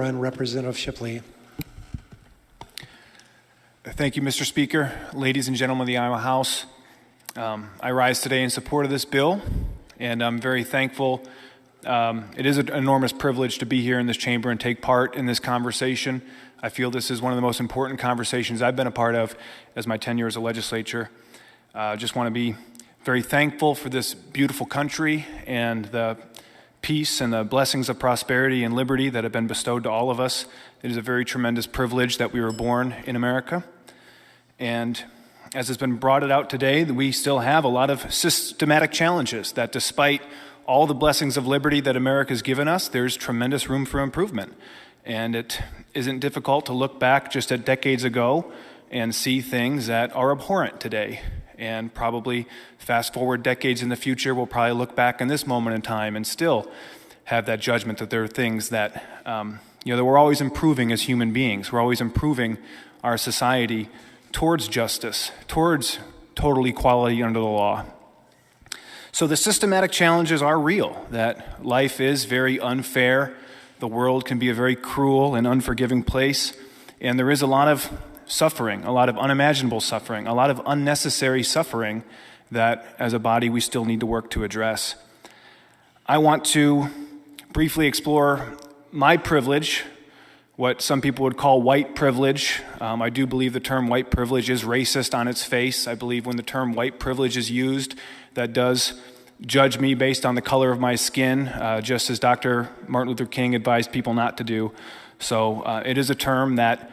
and Representative Shipley. Thank you, Mr. Speaker. Ladies and gentlemen of the Iowa House, I rise today in support of this bill, and I'm very thankful. It is an enormous privilege to be here in this chamber and take part in this conversation. I feel this is one of the most important conversations I've been a part of as my tenure as a legislature. I just want to be very thankful for this beautiful country and the peace and the blessings of prosperity and liberty that have been bestowed to all of us. It is a very tremendous privilege that we were born in America. And as has been brought out today, we still have a lot of systematic challenges that despite all the blessings of liberty that America has given us, there's tremendous room for improvement. And it isn't difficult to look back just at decades ago and see things that are abhorrent today. And probably fast forward decades in the future, we'll probably look back in this moment in time and still have that judgment that there are things that, that we're always improving as human beings. We're always improving our society towards justice, towards total equality under the law. So the systematic challenges are real, that life is very unfair. The world can be a very cruel and unforgiving place. And there is a lot of suffering, a lot of unimaginable suffering, a lot of unnecessary suffering that as a body we still need to work to address. I want to briefly explore my privilege, what some people would call white privilege. I do believe the term white privilege is racist on its face. I believe when the term white privilege is used, that does judge me based on the color of my skin, just as Dr. Martin Luther King advised people not to do. So it is a term that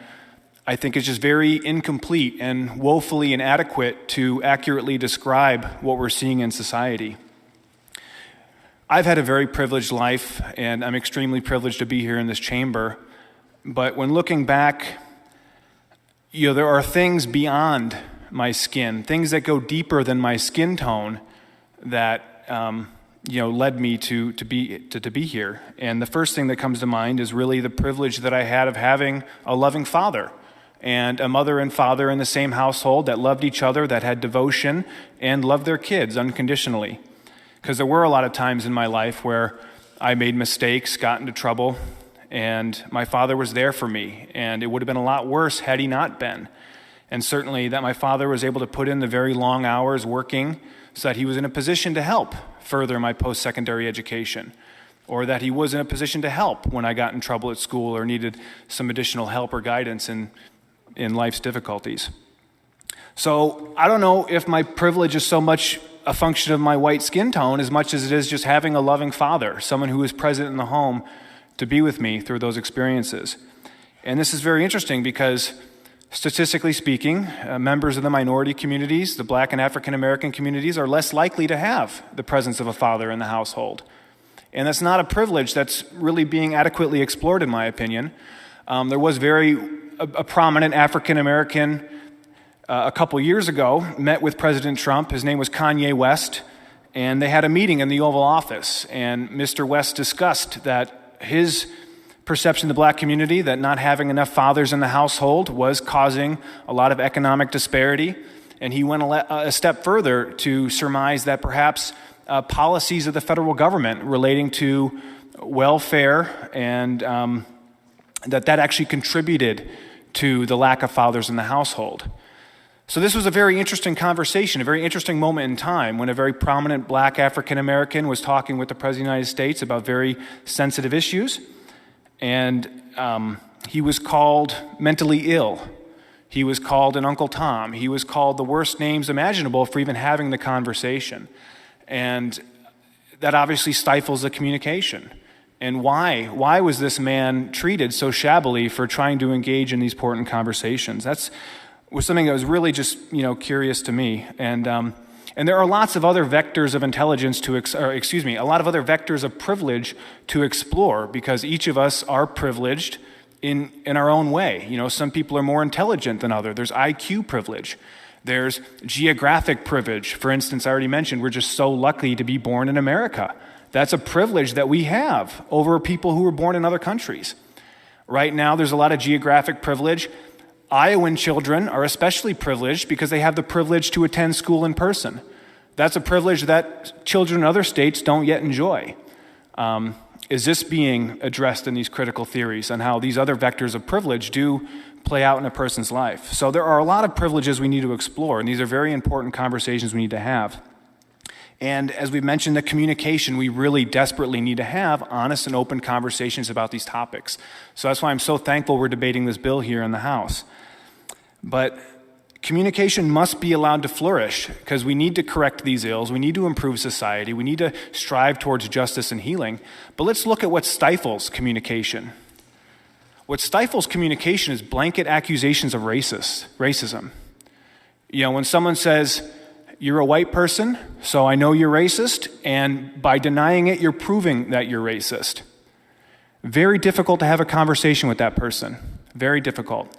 I think is just very incomplete and woefully inadequate to accurately describe what we're seeing in society. I've had a very privileged life, and I'm extremely privileged to be here in this chamber. But when looking back, there are things beyond my skin, things that go deeper than my skin tone that led me to be here. And the first thing that comes to mind is really the privilege that I had of having a loving father and a mother and father in the same household that loved each other, that had devotion, and loved their kids unconditionally. Because there were a lot of times in my life where I made mistakes, got into trouble, and my father was there for me, and it would have been a lot worse had he not been. And certainly that my father was able to put in the very long hours working so that he was in a position to help further my post-secondary education, or that he was in a position to help when I got in trouble at school or needed some additional help or guidance in life's difficulties. So I don't know if my privilege is so much a function of my white skin tone as much as it is just having a loving father, someone who is present in the home to be with me through those experiences. And this is very interesting because statistically speaking, members of the minority communities, the Black and African American communities, are less likely to have the presence of a father in the household. And that's not a privilege that's really being adequately explored, in my opinion. There was a prominent African American a couple years ago met with President Trump. His name was Kanye West, and they had a meeting in the Oval Office. And Mr. West discussed that his perception of the Black community, that not having enough fathers in the household was causing a lot of economic disparity. And he went a step further to surmise that perhaps policies of the federal government relating to welfare and that actually contributed to the lack of fathers in the household. So this was a very interesting conversation, a very interesting moment in time when a very prominent Black African American was talking with the President of the United States about very sensitive issues. And he was called mentally ill. He was called an Uncle Tom. He was called the worst names imaginable for even having the conversation. And that obviously stifles the communication. And why? Why was this man treated so shabbily for trying to engage in these important conversations? That was something that was really just, curious to me. And there are lots of other vectors of intelligence a lot of other vectors of privilege to explore, because each of us are privileged in our own way. Some people are more intelligent than others. There's IQ privilege. There's geographic privilege. For instance, I already mentioned we're just so lucky to be born in America. That's a privilege that we have over people who were born in other countries. Right now, there's a lot of geographic privilege. Iowan children are especially privileged because they have the privilege to attend school in person. That's a privilege that children in other states don't yet enjoy. is this being addressed in these critical theories and how these other vectors of privilege do play out in a person's life? So there are a lot of privileges we need to explore, and these are very important conversations we need to have. And as we've mentioned, the communication, we really desperately need to have honest and open conversations about these topics. So that's why I'm so thankful we're debating this bill here in the House. But communication must be allowed to flourish because we need to correct these ills. We need to improve society. We need to strive towards justice and healing. But let's look at what stifles communication. What stifles communication is blanket accusations of racism. When someone says, "You're a white person, so I know you're racist," and by denying it, you're proving that you're racist. Very difficult to have a conversation with that person. Very difficult.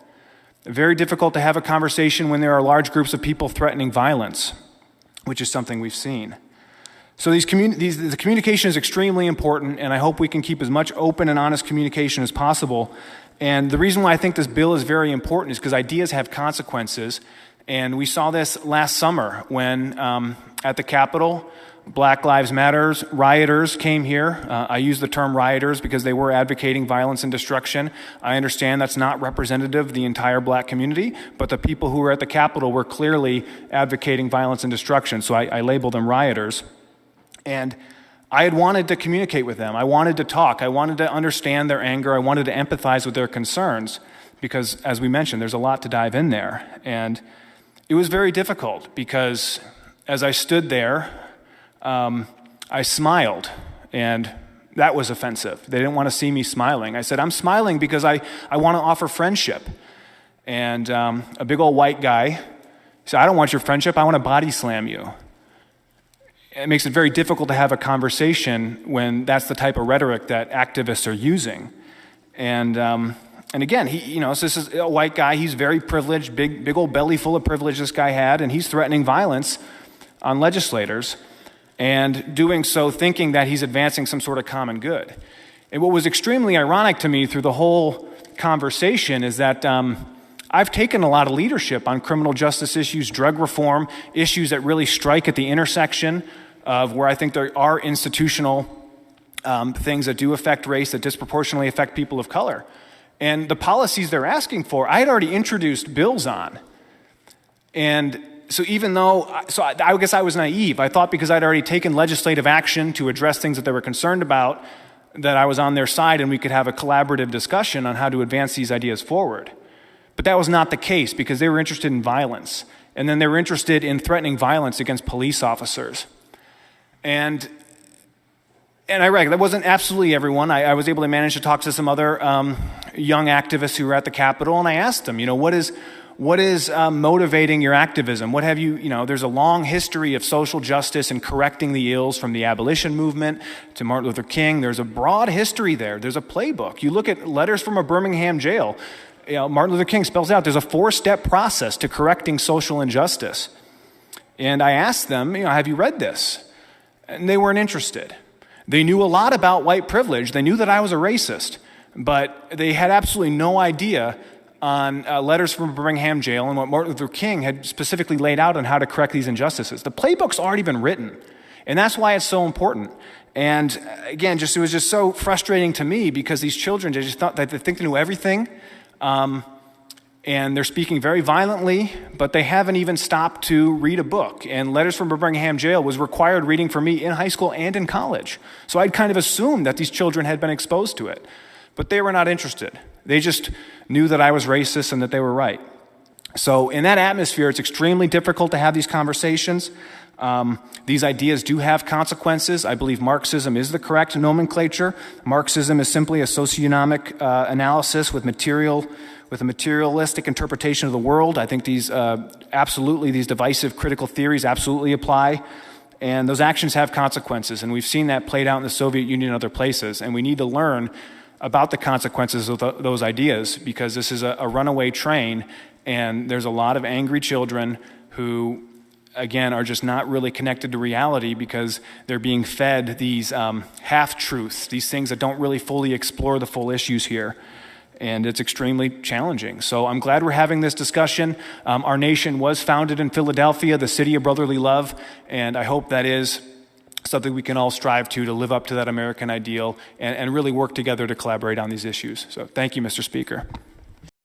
Very difficult to have a conversation when there are large groups of people threatening violence, which is something we've seen. So the communication is extremely important, and I hope we can keep as much open and honest communication as possible. And the reason why I think this bill is very important is because ideas have consequences. And we saw this last summer when at the Capitol, Black Lives Matter rioters came here. I use the term rioters because they were advocating violence and destruction. I understand that's not representative of the entire black community, but the people who were at the Capitol were clearly advocating violence and destruction, so I label them rioters. And I had wanted to communicate with them. I wanted to talk. I wanted to understand their anger. I wanted to empathize with their concerns because, as we mentioned, there's a lot to dive in there. And it was very difficult because as I stood there, I smiled, and that was offensive. They didn't want to see me smiling. I said, "I'm smiling because I want to offer friendship." And a big old white guy said, "I don't want your friendship. I want to body slam you." It makes it very difficult to have a conversation when that's the type of rhetoric that activists are using. And again, so this is a white guy. He's very privileged, big old belly full of privilege this guy had, and he's threatening violence on legislators and doing so thinking that he's advancing some sort of common good. And what was extremely ironic to me through the whole conversation is that I've taken a lot of leadership on criminal justice issues, drug reform, issues that really strike at the intersection of where I think there are institutional things that do affect race, that disproportionately affect people of color. And the policies they're asking for, I had already introduced bills on. And so I guess I was naive. I thought because I'd already taken legislative action to address things that they were concerned about, that I was on their side and we could have a collaborative discussion on how to advance these ideas forward. But that was not the case because they were interested in violence. And then they were interested in threatening violence against police officers. And I reckon that wasn't absolutely everyone. I was able to manage to talk to some other young activists who were at the Capitol, and I asked them, what is motivating your activism? What have there's a long history of social justice and correcting the ills from the abolition movement to Martin Luther King. There's a broad history there. There's a playbook. You look at letters from a Birmingham jail. Martin Luther King spells out there's a 4-step process to correcting social injustice. And I asked them, have you read this? And they weren't interested. They knew a lot about white privilege. They knew that I was a racist, but they had absolutely no idea on letters from Birmingham jail and what Martin Luther King had specifically laid out on how to correct these injustices. The playbook's already been written, and that's why it's so important. And again, it was just so frustrating to me because these children, they just thought that they think they knew everything, and they're speaking very violently, but they haven't even stopped to read a book. And Letters from Birmingham Jail was required reading for me in high school and in college. So I'd kind of assumed that these children had been exposed to it. But they were not interested. They just knew that I was racist and that they were right. So in that atmosphere, it's extremely difficult to have these conversations. These ideas do have consequences. I believe Marxism is the correct nomenclature. Marxism is simply a socioeconomic analysis with a materialistic interpretation of the world. I think these divisive critical theories absolutely apply. And those actions have consequences. And we've seen that played out in the Soviet Union and other places. And we need to learn about the consequences of those ideas because this is a runaway train. And there's a lot of angry children who, again, are just not really connected to reality because they're being fed these half-truths, these things that don't really fully explore the full issues here. And it's extremely challenging. So I'm glad we're having this discussion. Our nation was founded in Philadelphia, the city of brotherly love, and I hope that is something we can all strive to live up to that American ideal and really work together to collaborate on these issues. So thank you, Mr. Speaker.